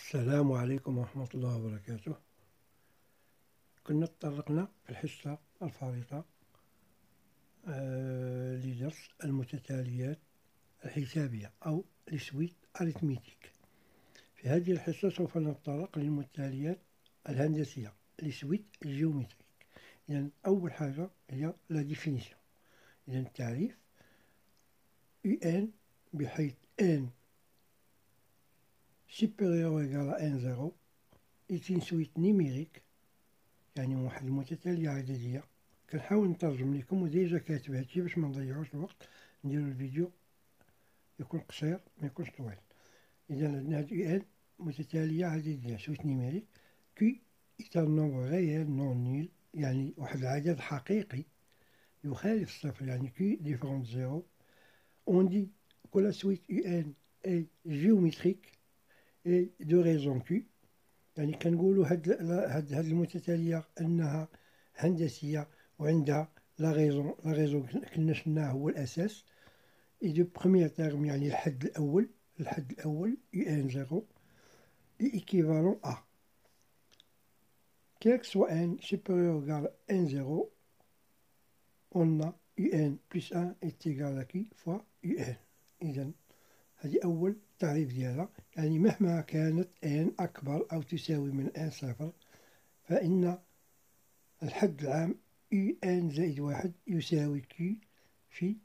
السلام عليكم ورحمة الله وبركاته. كنا تطرقنا في الحصة الفارطة لدرس المتتاليات الحسابية أو السويت أريثميتيك. في هذه الحصة سوف نتطرق للمتتاليات الهندسية السويت جيومتريك. إذن أول حاجة هي لا ديفينيسيون. إذن التعريف UN بحيث N supérieur ou égal à N0 est une suite numérique، يعني واحد المتتالية عددية. كنحاول نترجم لكم وديجا كاتب هادشي باش منضيعوش الوقت، نديرو الفيديو يكون قصير ميكونش طويل. إذا عندنا هاد UN متتالية عددية سويت نيميريك كي est un nombre réel non nul، يعني واحد العدد حقيقي يخالف الصفر، يعني كي ديفرون زيرو. on dit que la suite UN est géométrique et de raison Q، يعني كنقولوا هاد المتتالية أنها هندسية وعندها لا غيزون كنا شفناه هو الأساس. إي دو بخومييغ تيرم يعني الحد الأول UN 0 est équivalent à quel que soit n supérieur ou égal à N0 on a UN plus 1 est égal à qui fois UN. إذا هذه أول تعريف ديالها، يعني مهما كانت n أكبر أو تساوي من n صفر فإن الحد العام UN زائد واحد يساوي Q في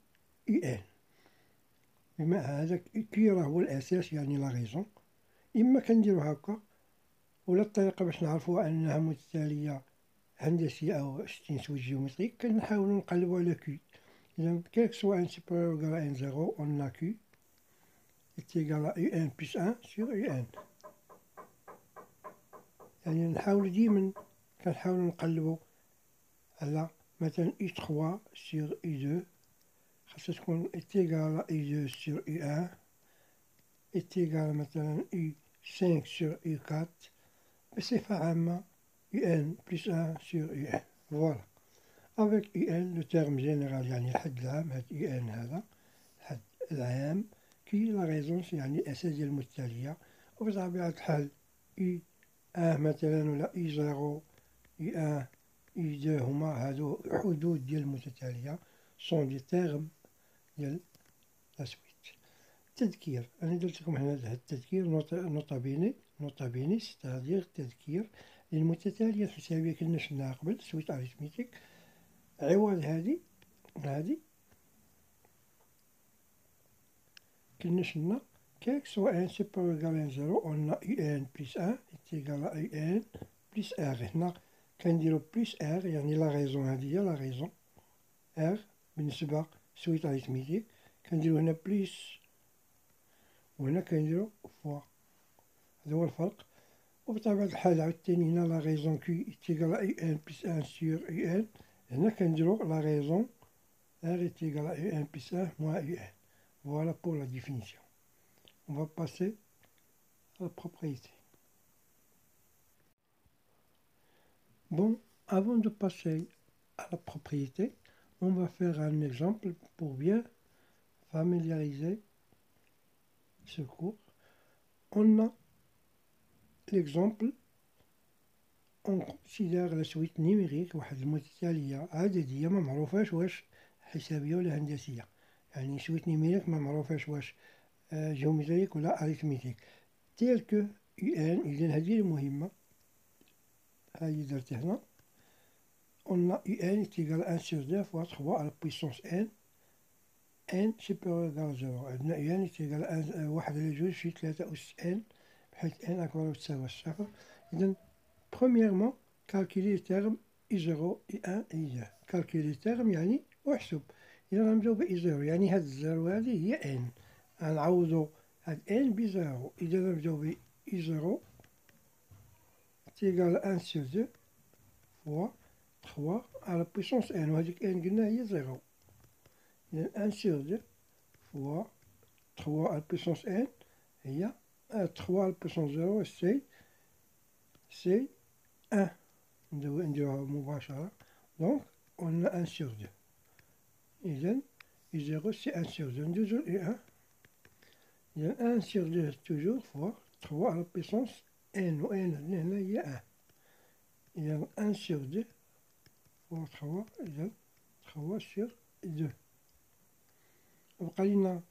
UN. بما هذا Q راه هو الأساس يعني لا غيزون. إما كنديرو هكا ولا الطريقة باش نعرفوها أنها متتالية هندسية أو سويت جيومتريك كنحاولو نقلبو على Q. إذا كيك سوا n supérieur ou égal à N0 on a Q est égal à UN plus 1 sur UN. يعني نحاولو ديما كنحاولو نقلبو على مثلا U3 sur U2 خاصها تكون est égal à U2 sur U1 est égal مثلا U5 sur U4 بصفة عامة UN plus 1 sur UN. Voilà. Avec UN le terme général يعني الحد العام، هاد UN هذا الحد العام كي لا غيزونس يعني الأساس ديال المتتالية. وبطبيعة الحال U1 مثلا ولا U0 U1 U2 هما هادو حدود ديال المتتالية سون دي تيرم ديال لا سويت. التذكير، أنا درت لكم هنا هاد التذكير نوتا بيني ستادير التذكير للمتتالية الحسابية كنا شفناها قبل سويت أريثميتيك. عوض هادي كنا شفنا كيك سوا ان سوبر إيكال ان زيرو أون UN بليس ان إت إيكال ا UN بليس ار. هنا كنديرو بليس ار يعني لا غيزون، هادي هي لا غيزون ار بالنسبة سويت أريثميتيك. كنديرو هنا بليس وهنا كنديرو فوا، هذا هو الفرق. وبطبيعة الحال عاوتاني هنا لا غيزون كي إت إيكال ا UN بليس ان سور UN، هنا كنديرو لا غيزون R est égal à UN plus 1 moins UN. Voilà pour la définition. On va passer à la propriété. Bon, avant de passer à la propriété, on va faire un exemple pour bien familiariser ce cours. On a l'exemple, on considère la suite numérique واحد المتتالية عددية ما معروفاش واش حسابية ولا هندسية. يعني سويت نيميريك ما معروفاش واش جيومتريك ولا أريثميتيك تيل كو UN. إذن هذه المهمة هذه درت هنا on a UN est égal à 1 sur 2 fois 3 à la puissance n supérieur égal à 0. عندنا UN est égal à 1 على 2 في 3 أس n بحيث n أكبر أو تساوي الصفر. إذن premièrement calculer les termes I0 I1 I2. calculer les termes يعني احسب. إذا غنبداو ب I0 يعني هاد الزيرو هادي هي n، غنعوضو هاد n بزيرو. إذا نبداو ب I0 est égal à 1 sur 2 fois 3 à la puissance n، وهاديك n قلنا هي زيرو. إذا 1 sur 2 fois 3 à la puissance n هي 3 à la puissance 0 c'est 1. نديروها مباشرة. donc on a 1 sur 2. إذا I0 c'est 1 sur 2. ندوزو ل I1. إذا 1 sur 2 toujours fois 3 à la puissance n و n هنا هي 1. إذا 1 sur 2 fois 3 إذا 3 sur 2. بقى لنا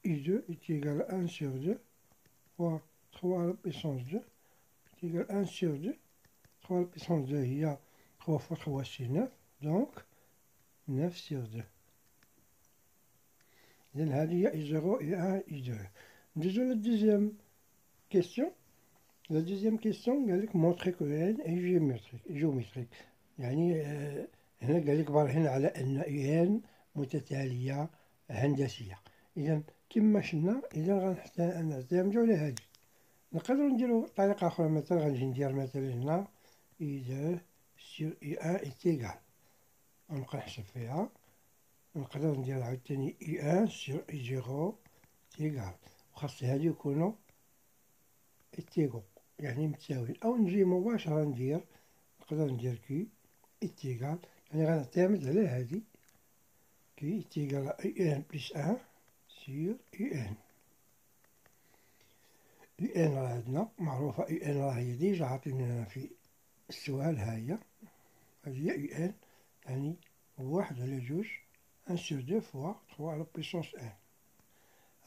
I2 est égal à 1 sur 2 fois 3 à la puissance 2 est égal à 1 sur 2. 3 à la puissance 2 il y a 3 fois 3 c'est 9, donc 9 sur 2. إذن هذه هي I0 I1 I2. Déjà la deuxième question. La deuxième question قال لك montrer que n est géométrique. يعني هنا قال لك بارهن على أن n متتالية هندسية. إذا كما شفنا إذا غنعتمدو على هادي. نقدرو نديرو طريقة أخرى مثلا غنجي ندير مثلا هنا I2 sur I1 est égal. غنبقى نحسب فيها. نقدر ندير عاوتاني I1 sur I0 est égal. وخاص هادو يكونو اتيغو يعني متساويين. أو نجي مباشرة نقدر ندير كي اتيغال يعني غنعتمد على هادي كي اتيغال UN بلس 1 سير UN. UN راه عندنا معروفة. UN راه هي ديجا عاطينها في السؤال. هاهي هي UN يعني 1 على 2 1 sur 2 fois 3 على puissance 1.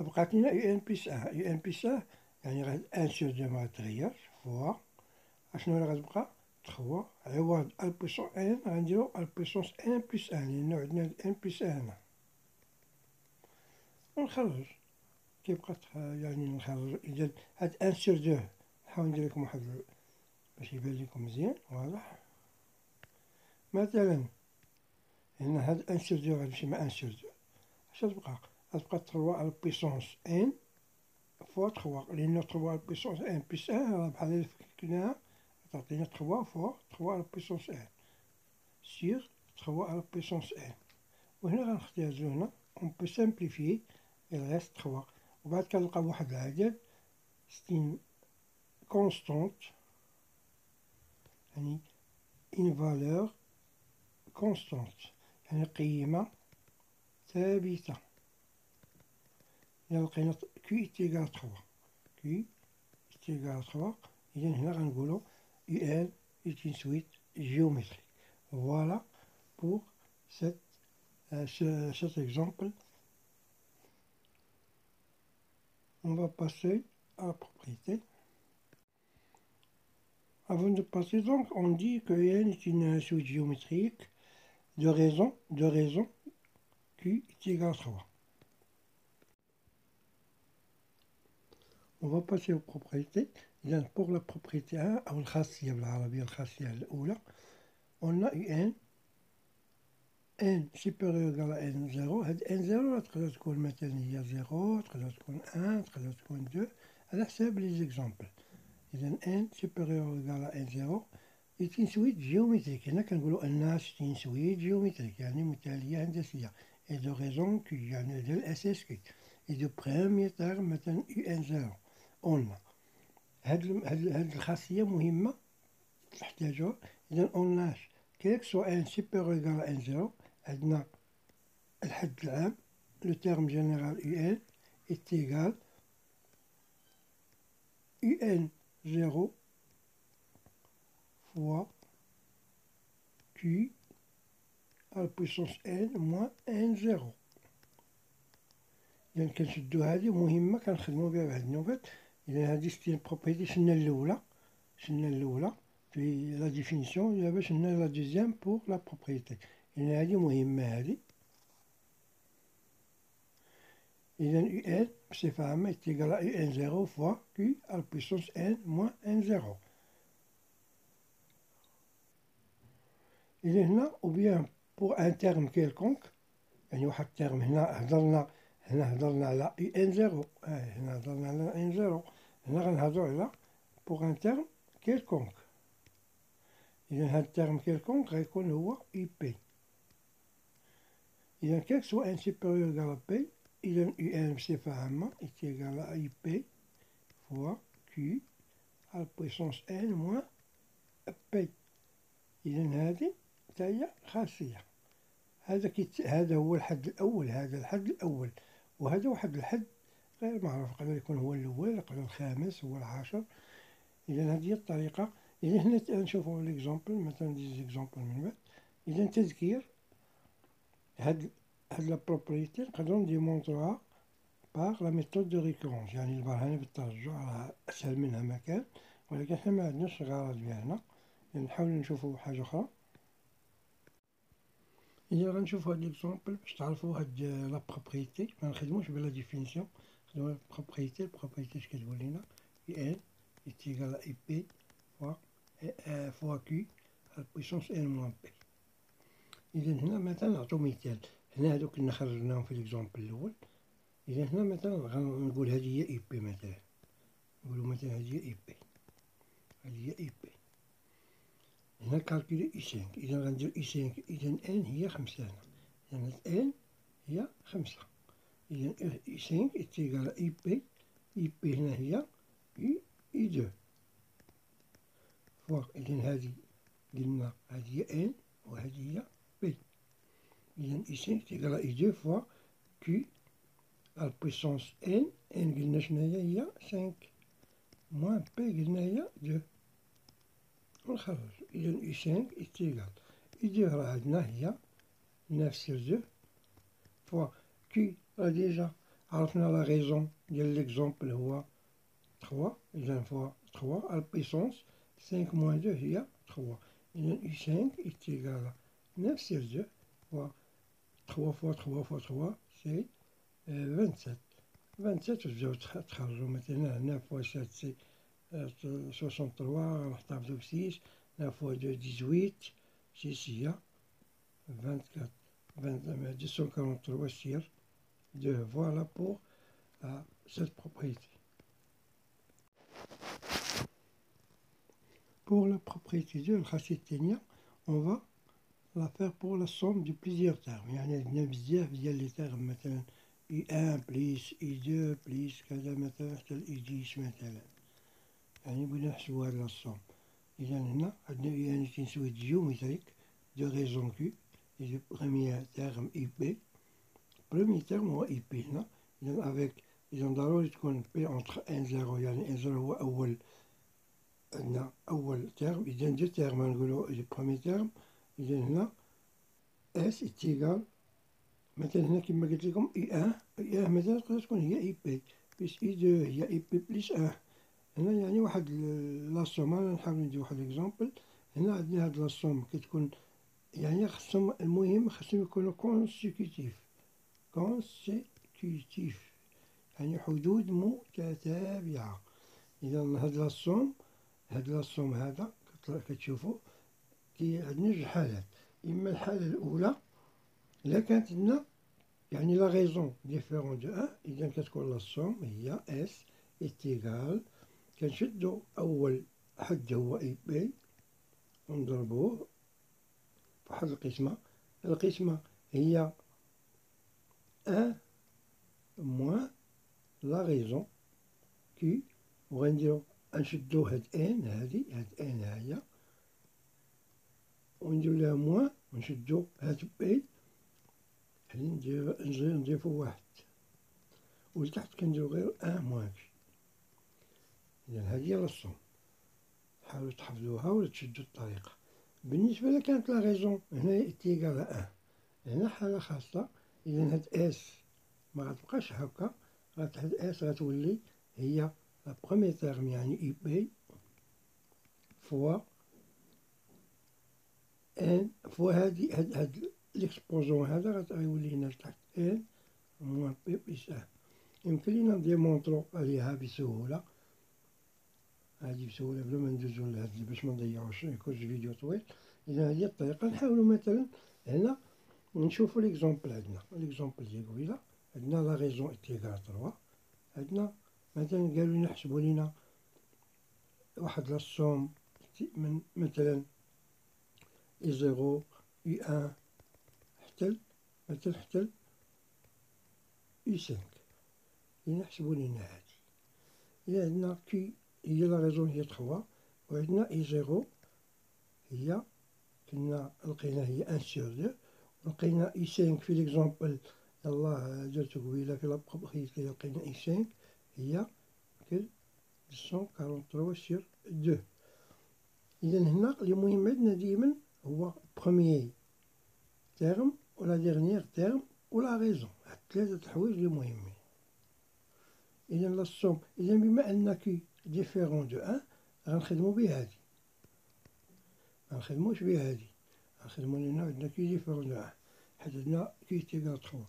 بقات لنا UN بلس 1. UN بلس 1 يعني 1 sur 2 مغتغيرش فوا اشنو اللي غتبقى 3 عوض البويسون 1 غنديرو البويسونس 1 بلس 1 لأنو عندنا 1 بلس 1 هنا ونخرج كيبقى يعني نخرج. إذا هاد 1 sur 2 نحاول ندير لكم واحد باش يبان لكم مزيان واضح. مثلا هنا هاد 1 sur 2 غتمشي مع 1 sur 2 اش غتبقى 3 على البويسونس 1 فوا 3 لأنو 3 على البويسونس 1 بلس 1 راه بحال اللي فككناها تعطينا 3 فوا 3 على البويسونس 1 سيغ 3 على البويسونس 1. وهنا غنختارو هنا on peut simplifier il reste 3 وبعد كنلقى واحد العدد c'est une constante يعني une valeur constante يعني قيمة ثابتة. إلا لقينا كي إتيغال 3 كي إتيغال 3 إذا هنا غنقولو UN est une suite géométrique. Voilà pour cet exemple. On va passer à la propriété. Avant de passer donc, on dit que n est une suite géométrique de raison Q est égal à 3. On va passer aux propriétés. Pour la propriété 1 أو الخاصية بالعربية الخاصية الأولى on a un n supérieur égal à n0. هاد n0 تقدر تكون مثلا هي 0 تقدر تكون 1 تقدر تكون 2 على حساب لي زيكزامبل. إذا n supérieur égal à n0 est une suite géométrique. هنا كنقولو أنها c'est une suite géométrique يعني متالية هندسية et de raison Q يعني ديال أساس Q et de premier terme مثلا un0 on هاد الخاصية مهمة تحتاجوها. إذا on lâche quel que soit n supérieur égal à n0 عندنا الحد العام le terme général un est égal un0 fois q à la puissance n moins n0. إذا كنشدو هادي مهمة كنخدمو بها بواحد النوبات. إذا هادي ستين بروبريتي شلنا الأولى في لا ديفينيسيون. دابا شلنا لا دوزيام بوغ لا بروبريتي. إذا هادي مهمة هادي. إذا UN بصفة عامة est égal à UN0 fois Q à la puissance n moins n0. إذا هنا أو بيان بوغ ان تيرم كيلكونك يعني واحد التيرم هنا هضرنا على UN0 هنا هضرنا على N0 هنا غنهضرو على بوغ ان تيرم كيلكونك. إذا هاد التيرم كيلكونك غيكون هو IP. إذا كيك سوا ان سوبيريور إيكال à P إذا UN بصفة عامة est égal à IP fois Q à la puissance n moins P. إذا هادي تاهي خاصية. هذا هو الحد الأول. وهذا واحد الحد غير معروف، يقدر يكون هو الأول، يقدر الخامس، هو العاشر. إذا هذه هي الطريقة. إذا هنا نشوفو ليكزومبل، مثلا زيكزومبل من بعد. إذا تذكير هاد لا بروبريتي نقدرو نديمونطروها باغ لا ميثود دو ريكورونس، يعني البرهنة بالترجع راه أسهل منها ما كان، ولكن حنا معندناش الغرض ديالنا، يعني نحاولو نشوفو حاجة أخرى. إذا غنشوفو هاد ليكزومبل باش تعرفو هاد لا بروبريتي، منخدموش بلا ديفينيسيون، نخدمو لا بروبريتي. البروبريتي اش كتقول لينا؟ اي ان إيتيغال اي بي فوا كي على بويسونس ان موان بي. إذا هنا مثلا نعطو مثال، هنا هادوك كنا خرجناهم في ليكزومبل الأول. إذا هنا مثلا غنقول هادي هي اي بي مثلا، نقولو مثلا هادي هي اي بي، هادي هي اي بي. هنا كالكولي اي 5، إذا غندير اي 5، إذا ان هي 5 هنا، إذا ان هي 5. إذا اي 5 إيتيغال اي بي، اي بي هنا هي اي 2 فوا. إذا هادي قلنا هادي هي ان وهادي هي بي. إذا اي 5 إيتيغال اي 2 فوا كي على بويسونس ان. ان قلنا شنو هي 5 موان بي قلنا هي 2، ونخرج. إذا اي 5 إيتيغال اي 2 راه عندنا هي 9 sur 2 فوا كي. راه ديجا عرفنا لا غيزون ديال ليكزومبل هو 3، إذا فوا 3 على بويسونس 5 موان 2 هي 3. إذا اي 5 إيتيغال 9 sur 2 فوا 3 فوا 3 فوا 3 سي 27. 27 تبداو تخرجو مثلا 9 فوا 7 سي 63، نحتفظو ب 6. 9 فوا 2 18، 6 هي 24. 243 sur 2. Voilà pour cette propriété. Pour la propriété 2 الخاصية الثانية on va la faire pour la somme de plusieurs termes. يعني عندنا بزاف ديال لي تيرم، مثلا I1 بليس I2 بليس كذا، مثلا حتى I10 مثلا، يعني بغينا نحسبو هاد لا somme. إذا هنا عندنا I1 تنسوي جيومتريك دو ريزون Q. إذا بغيميير تيرم IP، بروميير تيرم هو IP هنا. إذا افيك، إذا ضروري تكون بي اونتر ان زيرو، يعني ان زيرو هو أول، عندنا أول تيرم. إذا دو تيرم نقولو لو بروميير تيرم. إذا هنا اس إيتيغال، مثلا هنا كيما قلت لكم اي ان مثلا تقدر تكون هي اي بي بليس اي دو هي اي بي بليس ان. هنا يعني واحد لا سوم. أنا نحاول ندير واحد اكزومبل. هنا عندنا هاد لا سوم كتكون، يعني خصهم، المهم خصهم يكونوا كونسيكوتيف، يعني حدود متتابعة. إذا هاد لا سوم هذا كتشوفوا عندنا جوج حالات. إما الحالة الأولى إلا كانت عندنا يعني لا غيزون ديفيرون دو ان، إذا كتكون لا سوم هي اس إيتيغال، كنشدو أول حد هو اي بي ونضربوه فواحد القسمة هي ان موان لا غيزون كي، وغنديرو نشدو هاد ان، هاد ان هي، ونديرو لها موان، ونشدو هاد بي، يعني نضيفو واحد، ولتحت كنديرو غير ان موان كي. إذا هادي هي لا سوم. حاولوا تحفظوها ولا تشدو الطريقة. بالنسبة إلا كانت لا غيزون هنا إيتيغال ان، هنا حالة خاصة. إذا هاد اس ما غتبقاش هكا، هاد اس غتولي هي لا بروميير تيرم، يعني اي بي فوا ان فوا هاد ليكسبوزون هذا غيولي هنا لتحت ان موان بي بليس ان. يمكن لينا نديمونطرو عليها بسهولة، هادي بسهولة بلا ما ندوزو لهاد باش منضيعوش، ميكونش فيديو طويل. إذا هادي الطريقة. نحاولو مثلا هنا نشوفو ليكزومبل. عندنا ليكزومبل ديال قبيلة، عندنا لا غيزون إيتيغال 3. عندنا مثلا قالو نحسبو لينا واحد لا سوم من مثلا اي زيرو اي ان حتى مثلا حتى اي 5. نحسبو لينا هادي. إذا عندنا كي هي لا غيزون هي 3، وعندنا اي زيرو هي كنا لقينا هي ان سور 2، ولقينا اي 5 في ليكزومبل يلاه درت قبيلة في لابروبريتي لقينا اي 5 هي كل 243 sur 2. إذا هنا اللي مهم عندنا ديما هو بخوميي تيرم ولا ديرنيير تيرم ولا ريزون، هاد ثلاثة الحوايج اللي مهمين. إذا لا السوم، إذا بما أن كي ديفيرون دو أن غنخدمو بهادي، منخدموش بهادي، غنخدمو لأن عندنا كي ديفيرون دو أن، حيت عندنا كي تيكال تخوا.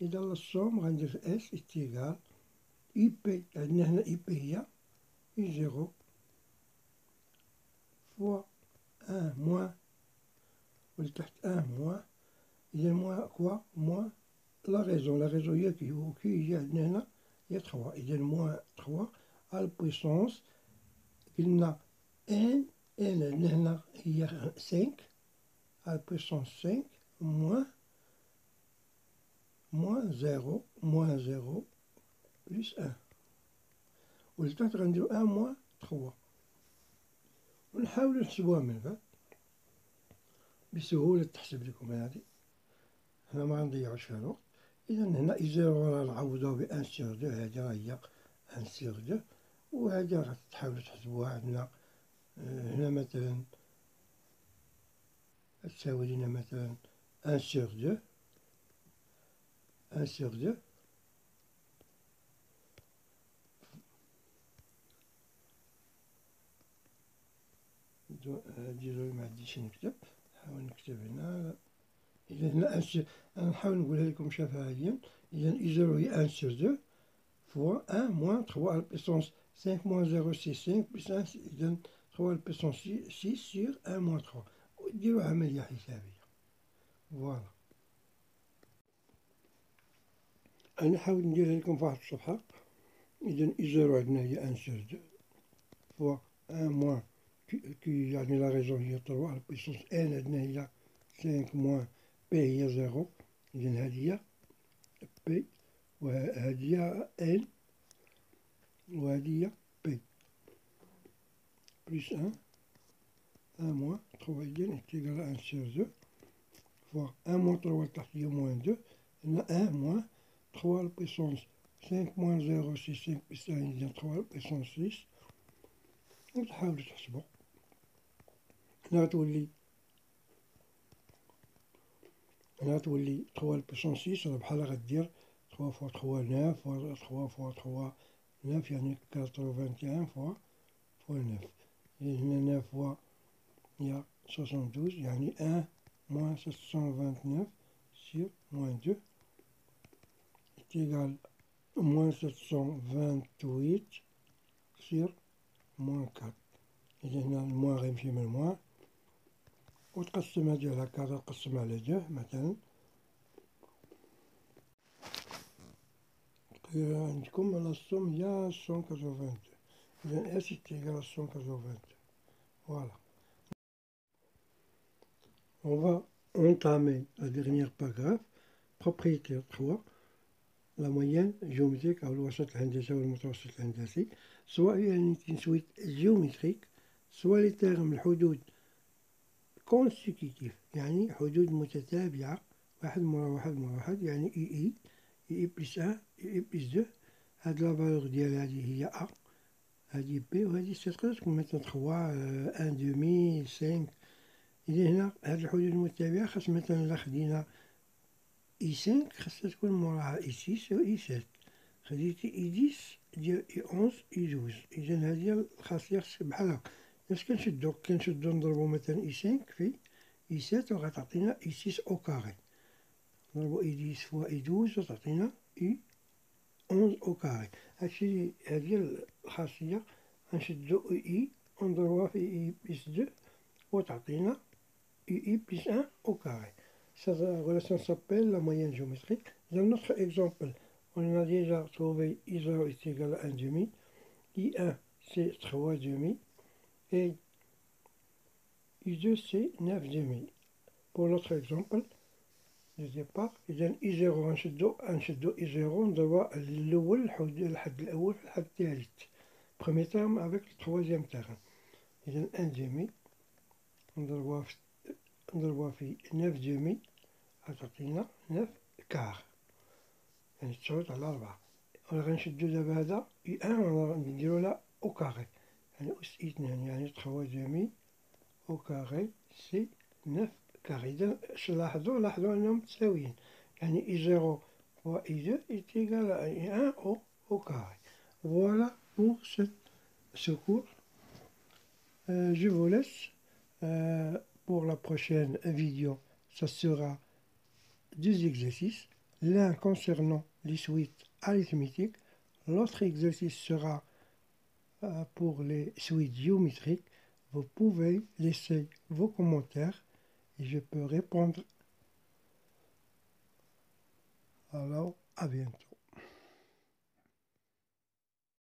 إذا لا السوم غندير إس تيكال إي بي، عندنا هنا إي بي هي إي زيرو فوا أن موان ولتحت أن موان، إذا موان كوا موان لا ريزون هي كي، وكي يجي عندنا هنا هي تخوا، إذا موان تخوا على البويسونس قلنا ان عندنا هنا هي 5 على البويسونس 5 موان زيرو بلس 1، ولتحت غنديرو 1 موان 3 ونحاولو نحسبوها من بعد بسهولة. تحسب لكم هادي، هنا ما غنضيعوش فيها الوقت. إذا هنا إي زيرو راه نعوضوها ب 1 سيغ 2، هادي راه هي 1 سيغ 2، وهادي راه تحاولو تحسبوها. عندنا هنا مثلا تساوي لينا مثلا 1 سيغ 2 ديرو معنديش نكتب، نحاول نكتب هنا. إذا هنا نحاول نقولها لكم شفهيا. إذا إي زيرو هي 1 سيغ 2 فوا 1 موان 3 على البيسونس 5 موان 0 سي 5 بلس 1، إذا 3 على البيسونس 6 سيغ 1 موان 3، وديرو عملية حسابية. فوالا أنا نحاول نديرها لكم في واحد الصفحة. إذا إي زيرو عندنا هي 1 سيغ 2 فوا 1 موان كي يعني لا ريزون هي 3 على البيسونس 1، عندنا هي 5 موان بي هي 0، إذا هادي هي بي وهادي هي ان وهادي هي بي بلس 1 موان 3، إذا إكتيغال 1 سيغ 2 فوا 1 موان 3 لتحت هي موان 2، هنا 1 موان 3 على البيسونس 5 موان 0 سي 5 بلس 1، إذا 3 على البيسونس 6، وتحاولو تحسبو. هنا تولي 3 على البيسونس 6 راه بحال غدير 3 فوا 3 9 فوا 3 فوا 3 9 يعني 81 فوا 9، إذا هنا 9 فوا هي 72، يعني 1 موان 729 sur موان 2 إكتيغال موان 728 sur موان 4. إذا هنا الموان غيمشي من الموان، وتقسم هادي على 4 تقسم على 2 مثلا، عندكم لا سوم هي 182. إذا اس إكتيغال 182. Voilà. On va entamer la dernière paragraphe. Propriétaire 3. La moyenne géométrique أو الوسط الهندسي والمتوسط الهندسي، سواء يعني تسويت جيومتريك، سواء لترم الحدود كونسيكيتيف يعني حدود متتابعة واحد مرة واحد مرة واحد، يعني إي بلس 1 إي بلس 2. هاد لا فالور ديال هادي هي أ، هادي بي، وهادي سي تقدر تكون مثلا 3 ان دومي 5. إذا هنا هاد الحدود المتتابعة خاص مثلا إلا خدينا إي 5 خاصها تكون موراها إي 6 و إي 7، خديتي إي 10 ديال إي 11 إي 12. إذا هادي الخاصية خاصك بحال هاكا. باش كنشدو نضربو مثلا إي 5 في إي 7 وغتعطينا إي 6 أو كاري، نضربو إي 10 فوا إي 12 وتعطينا إي 11 أو كاري. هادشي هادي الخاصية. غنشدو إي ونضربوها في إي بلس 2 وتعطينا إي بلس 1 أو كاري. Cette relation s'appelle la moyenne géométrique. Dans notre exemple, on a déjà trouvé I0 est égal à 1 demi, I1 c'est 3 demi et I2 c'est 9 demi. Pour notre exemple de départ, إذا I0 غنشدو I0 نضربوها الأول الحد الأول في الحد الثالث، premier terme avec le troisième terme. إذا 1 demi نضربوها في 9 demi تعطينا 9 كار. يعني تسعود على 4. غنشدو دابا هذا نديرو له أو كاري، يعني أس 2 يعني 3 أو كاري سي 9 كاري. إذا لاحظوا أنهم متساويين، يعني I 0 fois I 2 est égal à I 1 au carré. Voilà pour ce cours. Je vous laisse. Pour la prochaine vidéo, ça sera 2 exercices. L'un concernant les suites arithmétiques, l'autre exercice sera pour les suites géométriques. Vous pouvez laisser vos commentaires et je peux répondre. Alors, à bientôt.